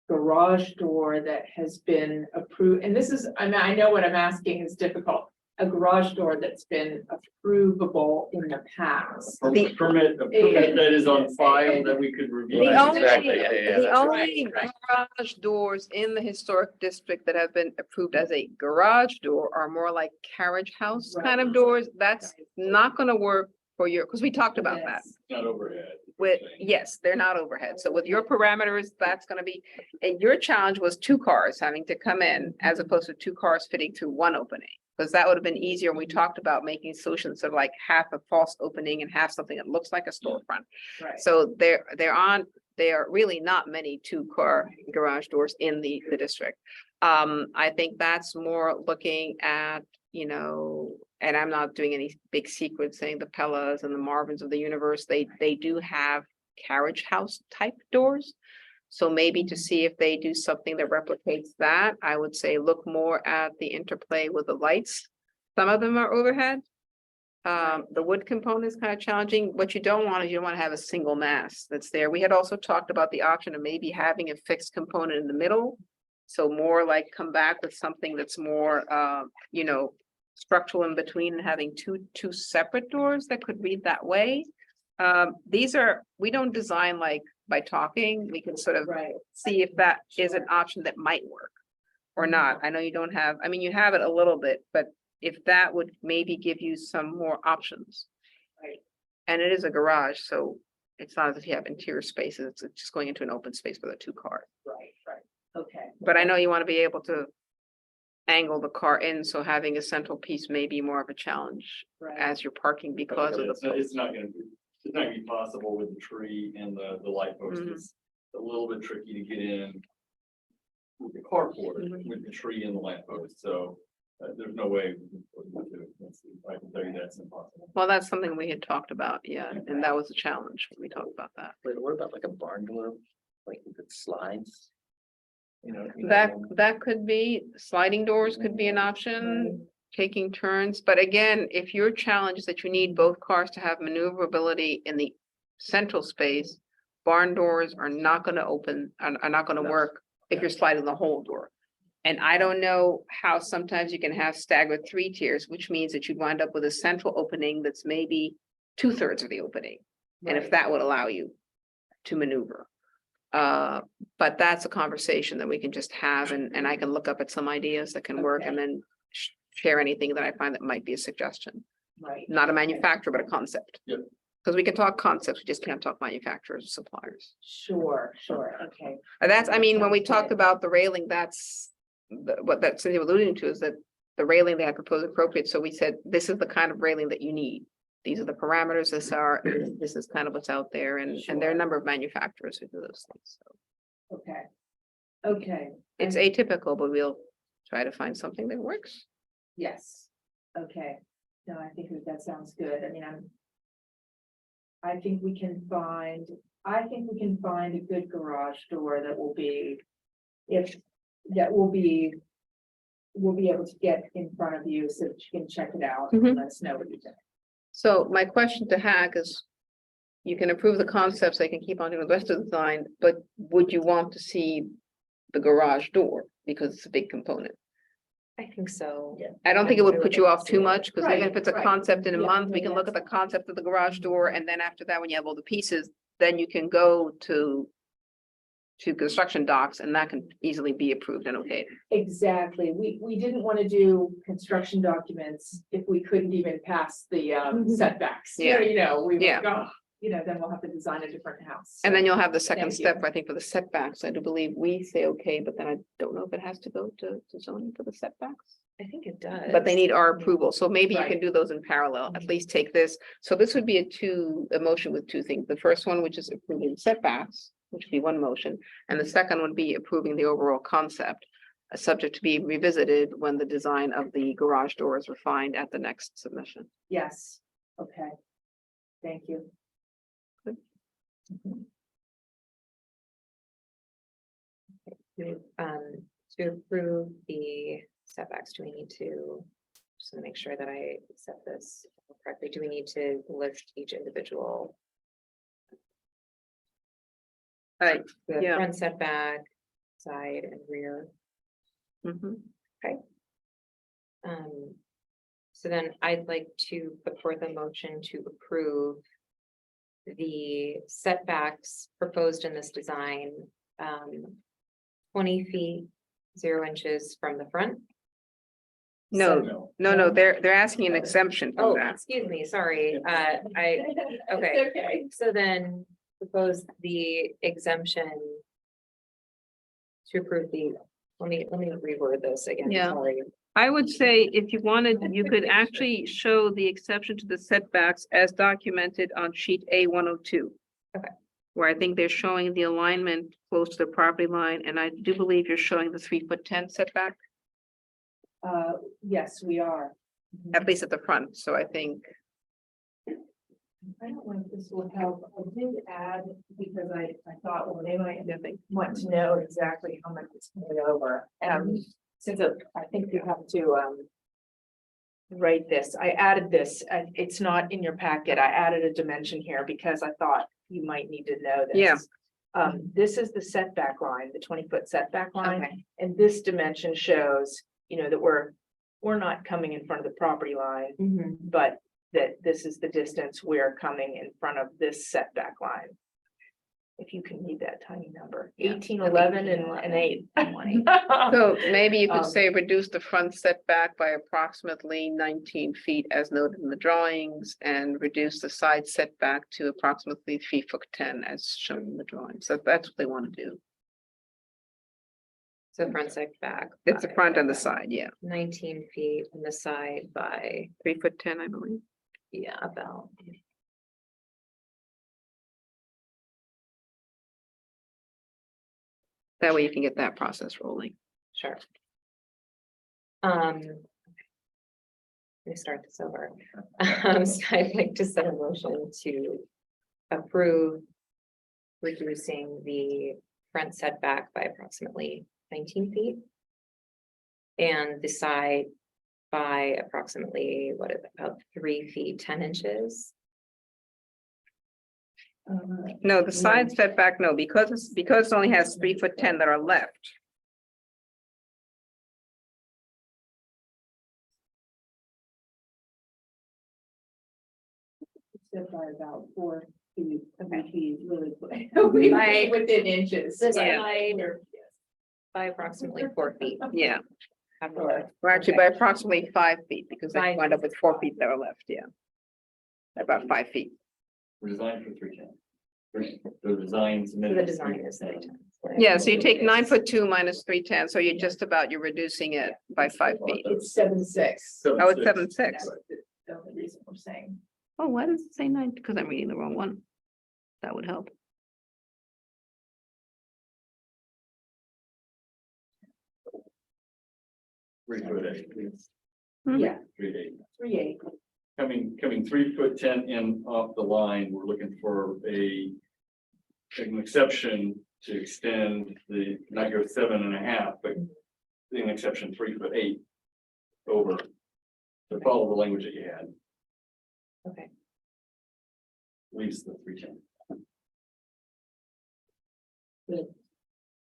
garage door that has been approved, and this is, I mean, I know what I'm asking is difficult. A garage door that's been approvable in the past. A permit that is on file that we could review. The only, Exactly, yeah, yeah, the that's only right. garage doors in the historic district that have been approved as a garage door are more like carriage house kind of Right. doors. That's not gonna work for your, because we talked about that. Yes. Not overhead. With, yes, they're not overhead. So with your parameters, that's gonna be, and your challenge was 2 cars having to come in as opposed to 2 cars fitting through 1 opening. Because that would have been easier. We talked about making solutions of like half a false opening and half something that looks like a storefront. Right. So there are really not many 2-car garage doors in the district. I think that's more looking at, you know, and I'm not doing any big secrets saying the Pellas and the Marvins of the universe, they do have carriage house type doors. So maybe to see if they do something that replicates that, I would say look more at the interplay with the lights. Some of them are overhead. The wood component is kind of challenging. What you don't want is you don't want to have a single mast that's there. We had also talked about the option of maybe having a fixed component in the middle. So more like come back with something that's more, you know, structural in between and having two separate doors that could read that way. We don't design like by talking, we can sort of Right. see if that is an option that might work or not. I know you don't have, I mean, you have it a little bit, but if that would maybe give you some more options. Right. And it is a garage, so it's not as if you have interior spaces, it's just going into an open space with a 2-car. Right, okay. But I know you want to be able to angle the car in, so having a central piece may be more of a challenge Right. as you're parking because of It's the. not gonna be, it's not gonna be possible with the tree and the light post. Mhm. It's a little bit tricky to get in with the carport, Mhm. with the tree and the lamp post, so there's no way. I can tell you that's impossible. Well, that's something we had talked about, yeah, and that was a challenge when we talked about that. Wait, what about like a barn door, like that slides? You know. That could be, sliding doors could be an option, taking turns, but again, if your challenge is that you need both cars to have maneuverability in the central space, barn doors are not gonna open, are not gonna work if you're sliding the whole door. And I don't know how sometimes you can have staggered 3 tiers, which means that you'd wind up with a central opening that's maybe 2/3 of the opening. And if Right. that would allow you to maneuver. But that's a conversation that we can just have and I can look up at some ideas that can work and then share anything that I find that might be a suggestion. Right. Not a manufacturer, but a concept. Yep. Because we can talk concepts, we just can't talk manufacturers or suppliers. Sure, okay. And that's, I mean, when we Sounds talked good. about the railing, that's what that Cindy was alluding to is that the railing they had proposed appropriate. So we said, this is the kind of railing that you need. These are the parameters, this is kind of what's out there and there are a number of manufacturers who do those things. So Okay. it's atypical, but we'll try to find something that works. Yes, okay. No, I think that sounds good. I mean, I think we can find a good garage door that will be, we'll be able to get in front of you so that you can check it out and Mhm. let us know what you think. So my question to Hack is, you can approve the concepts, they can keep on doing the rest of the design, but would you want to see the garage door? Because it's a big component. I think so. Yeah. I don't think it would put you off too much, because even Right, if it's a right. concept in a Yeah, month, we yeah, can look at the that's concept of the garage door, and then after that, when you have all the pieces, then you can go to construction docs, and that can easily be approved and okayed. Exactly. We didn't want to do construction documents if we couldn't even pass the setbacks. Yeah. You know, we Yeah. would go, you know, then we'll have to design a different house. And So- then you'll have the second Thank you. step, I think, for the setbacks. I do believe we say okay, but then I don't know if it has to go to zoning for the setbacks. I think it does. But they need our approval, so maybe you can Right. do those in parallel, at least take this. So this would be a motion with 2 things. The first one, which is approving setbacks, which would be 1 motion, and the second would be approving the overall concept. Subject to be revisited when the design of the garage door is refined at the next submission. Yes, okay. Thank you. Um, To approve the setbacks, do we need to, just to make sure that I set this correctly, do we need to list each individual? The Yeah. front setback, side and rear. Mhm. So then I'd like to put forth a motion to approve the setbacks proposed in this design, 20 feet, 0 inches from the front. No, no, they're asking an exemption from Oh, that. excuse me, sorry, okay, so then propose the exemption to approve the, let me reword this again, Yeah. sorry. I would say if you wanted, you could actually show the exception to the setbacks as documented on sheet A 102. Okay. Where I think they're showing the alignment close to the property line, and I do believe you're showing the 3'10" setback, Yes, we are. at least at the front, so I think. I don't know if this will help. I did add, because I thought, well, they might want to know exactly how much it's coming over. Since I think you have to, write this, I added this, it's not in your packet. I added a dimension here because I thought you might need to know this. Yeah. This is the setback line, the 20-foot setback line, Okay, and this dimension shows, that we're not coming in front of the property line, but that this is the distance we're coming in front of this setback line. If you can read that tiny number, Yeah. 18, 11, and 8. So maybe you could Um, say reduce the front setback by approximately 19 feet as noted in the drawings, and reduce the side setback to approximately 3'10" as shown in the drawings. So that's what they want to do. so front setback. It's the by front and the side, yeah, 19 feet and the side by, 3'10", I believe. yeah, about. That way you can get that process rolling. Sure. Let me start this over. So I'd like to set a motion to approve reducing the front setback by approximately 19 feet. And the side by approximately, what is it, about 3 feet, 10 inches? No, the side setback, no, because it only has 3'10" that are left. Except by about 4 feet, 3 feet, really. By- Within inches. The Yeah. side by approximately 4 feet. Yeah, Have more. or actually by approximately 5 feet, because they 5 wind up with 4 feet that are left, yeah. About 5 feet. Resigned for 3'10". The designs. So the design is 3 times. Yeah, so you take 9'2" minus 3'10", so you're just about, you're reducing it by 5 feet. It's 7'6". Oh, it's 7'6". That's the only reason we're saying. Oh, why does it say 9? Because I'm reading the wrong one. That would help. Hmm. Yeah, 3'8". 3/8. Coming 3'10" in off the line, we're looking for an exception to extend the, not go 7.5, but an exception 3'8" over. To follow the language that you had, Okay, leaves the 3'10".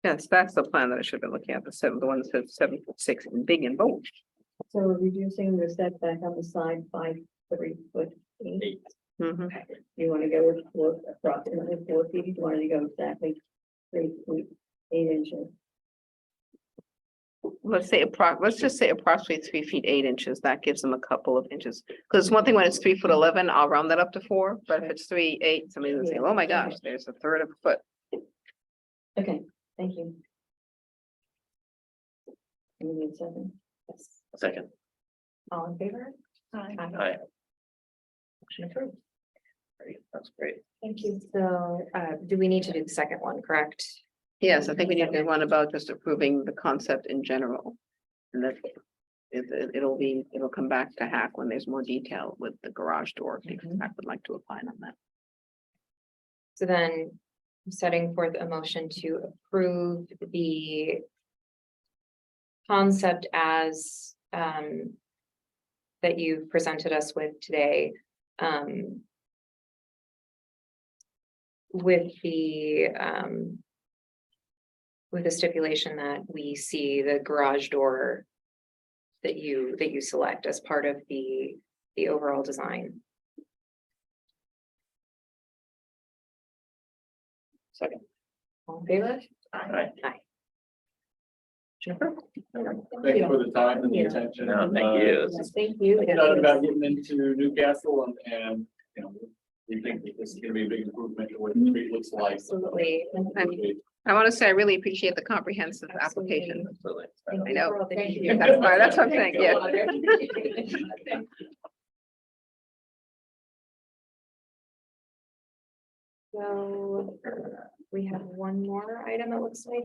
Yes, that's the plan that I should have been looking at, the one that says 7'6" in big and bold. So we're reducing the setback on the side by 3'8". 8. Mhm. You want to go with approximately 4 feet? You want to go exactly 3 feet, 8 inches? Let's just say approximately 3 feet 8 inches. That gives them a couple of inches. Because one thing when it's 3'11", I'll round that up to 4, but if it's 3'8", somebody will say, oh my gosh, there's a third of a foot. Okay, thank you. You need a second? yes, Second. all in favor? Aye. Aye. Motion approved. Great, that's great. Thank you. So, do we need to do the second one, correct? Yes, I think we need to do one about just approving the concept in general. And that it'll come back to Hack when there's more detail with the garage door, because Hack would like to opine on that. So then setting forth a motion to approve the concept as, that you've presented us with today, with the stipulation that we see the garage door that you select as part of the overall design. Second. All in favor? Aye. Aye. Jennifer? Thank you for the time and the Yeah. attention. No, thank you. Yes, thank you. Excited about getting into Newcastle and, you know, we think that this is gonna be a big improvement to what the street looks like. Absolutely. I want to say I really appreciate the comprehensive application. Absolutely. I know. Thank you. That's why, that's what I'm saying, yeah. So we have one more item, it looks like.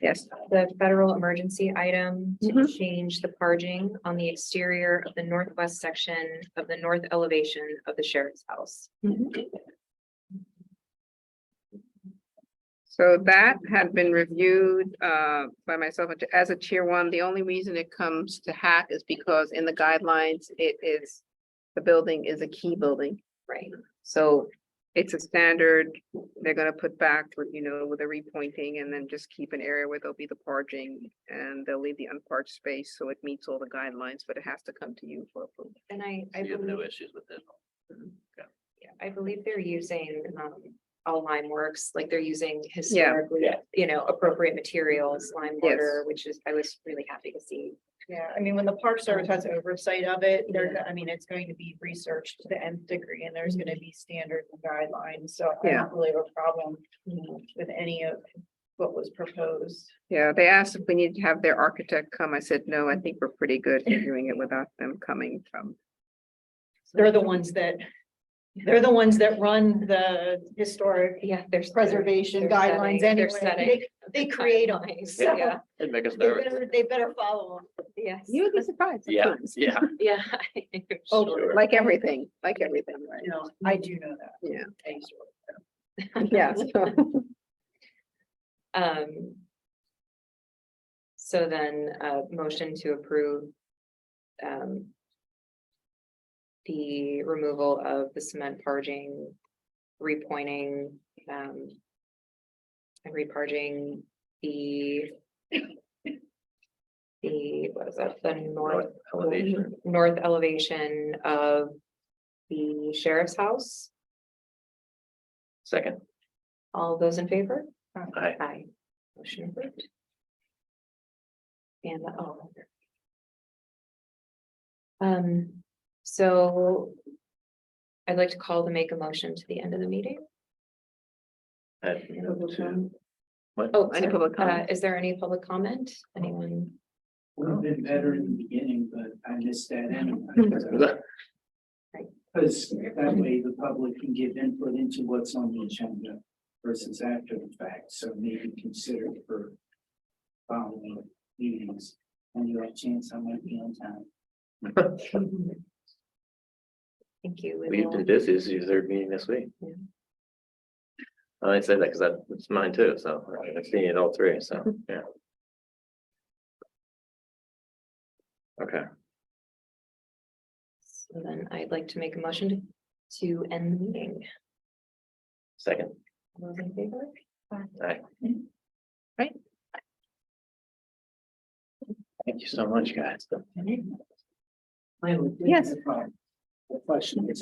Yes, The federal emergency item to change the parging on the exterior of the northwest section of the north elevation of the sheriff's house. so that had been reviewed by myself as a tier one. The only reason it comes to hack is because in the guidelines, the building is a key building. Right. So it's a standard, they're gonna put back, with a repointing and then just keep an area where there'll be the parging and they'll leave the unparked space, so it meets all the guidelines, but it has to come to you for approval. And I So you have no believe, issues with it. yeah, I believe they're using all lime works, like they're using historically, appropriate materials, lime Yes. mortar, which is, I was really happy to see. Yeah, I mean, when the Park Service has oversight of it, it's going to be researched to the nth degree and there's gonna be standards and guidelines. So I don't really have a problem with any of what was proposed. Yeah, they asked if we need to have their architect come. I said, no, I think we're pretty good at doing it without them coming from. They're the ones that run the historic Yeah, there's preservation guidelines anyway. They create them. So Yeah, It'd make us They nervous. better follow them. yes. You would be surprised. Yeah, sometimes. yeah. Yeah. Oh, Sure. Like everything, right? No, I do know that. Yeah. I used to work Yeah. so- So then, motion to approve. The removal of the cement parging, repointing, and reparging the. What is that, the north Elevation. north elevation of the sheriff's house. Second. All those in favor? Aye. Aye. Motion approved. And, so I'd like to call to make a motion to the end of the meeting. What? Oh, Any sorry. public comment? Is there any public comment? Anyone? Would have been better in the beginning, but I missed that anyway. Because that way the public can give input into what's on the agenda versus after the fact, so maybe consider for following meetings. And you have a chance I might be on time. Thank you. We've been busy, this is your third meeting this week. Yeah. I said that because it's mine too, so I've seen it all three, so, yeah. Okay, So then I'd like to make a motion to end the meeting. second. All those in favor? Aye. Right. Thank you so much, guys. Finally, Yes. The question is,